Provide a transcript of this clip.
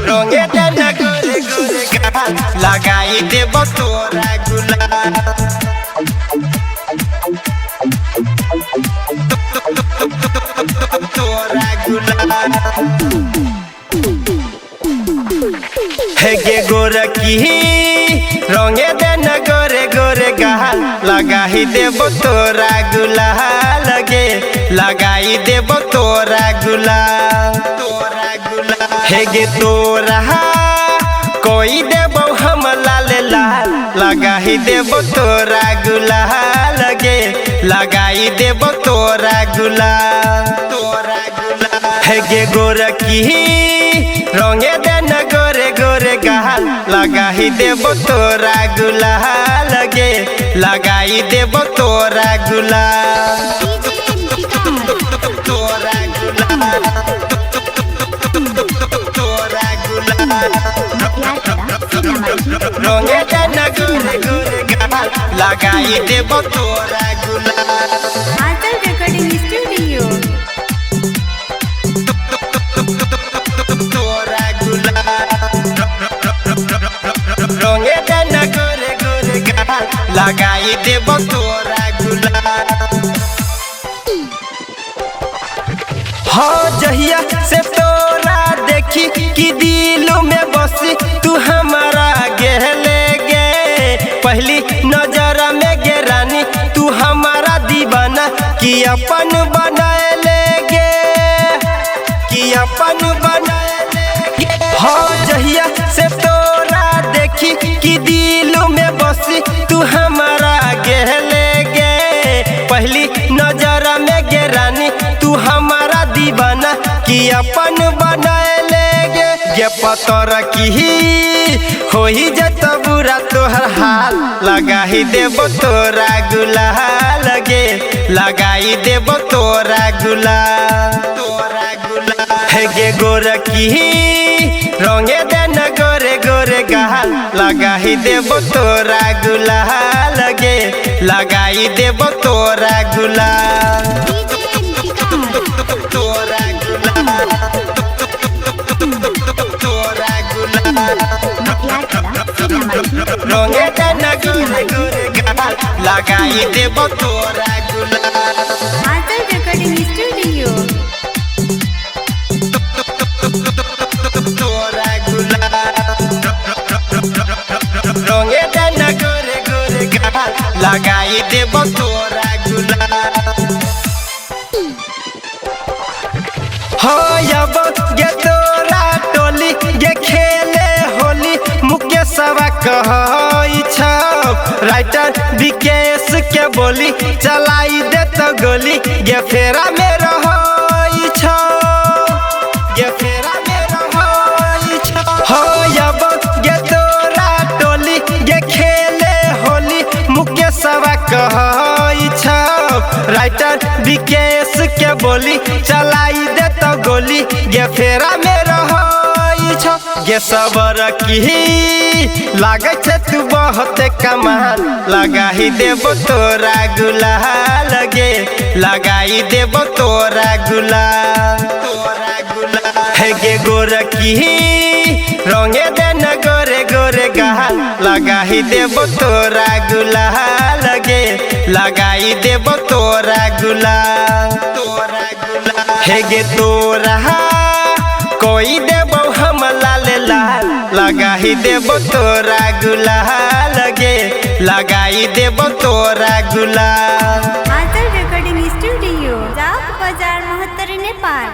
रंगे देना गोरे गोरे गाल लगाई देब तोरा गुलाल तोरा गुलाल हे गोरकी रंगे देना गोरे गोरे गाल लगाई देब तोरा गुलाल गे लगाई देब तोरा गुलाल तोरा गुलाल हे गे तोरा कोई देब हम लाल लाल लगाई देब तोरा गुलाल गे लगाई देब तोरा गुलाल तोरा गुलाल हे गे गोरकी रंगे देना गोरे गोरे गाल लगाई देब तोरा गुलाल गे लगाई देब तोरा गुलाल तोरा गुलाल तोरा गुलाल रंगे देना गोरे गोरे गाल लगाई देब तोरा गुलाल आजल रिकॉर्डिंग स्टूडियो रंगे देना गोरे गोरे गाल लगाई देब तोरा गुलाल हाँ जहिया से तोरा देखी कि दिल में बसी तू हमारा गेले गे पहली नजर में गे रानी तू हमारा दीवाना कि अपन बनाए गे कि अपन बनाए गे हाँ जहिया से तोरा देखी कि दिल में बसी तू हमारा गेले गे पहली नजर में गे रानी तू हमारा दीवाना कि अपन बनाए गे पतर की होई जत बुरा तोहर हाल लगाई देब तोरा गुलाल गे लगाई देब तोरा गुलाल तोरा गुलाल हे गे गोरकी रंगे देना गोरे गोरे गाल लगाई देब तोरा गुलाल गे लगाई देब तोरा गुलाल तोरा गुलाल तोरा गुलाल रंगे देना गोरे गोरे गाल लगाई देब तोरा गुलाल आजल रिकॉर्डिंग स्टूडियो तोरा गुलाल रंगे देना गोरे गोरे गाल लगाई देब तोरा गुलाल हो अब गे तोरा टोली गे खेले होली मुकेशवा कहई छौ राइटर विकेश के बोली चलाई दे तो गोली गे फेरा में रहई छौ गे फेरा में रहई छौ हो अब गे तोरा टोली गे खेले होली मुकेशवा कहई छौ राइटर विकेश के बोली चलाई दे तो गोली गे फेरा में रहई छौ गे सबर की लागे छे तू बहुत कमाल लगाई देब तोरा गुलाल गे लगाई देब तोरा गुलाल तोरा गुलाल हे गे गोरकी रंगे देना गोरे गोरे गाल लगाई देब तोरा गुलाल गे लगाई देब तोरा गुलाल तोरा गुलाल हे गे तोरा कोई देब हम लाल लाल लगाई देब तोरा गुलाल गे लगाई देब तोरा गुलाल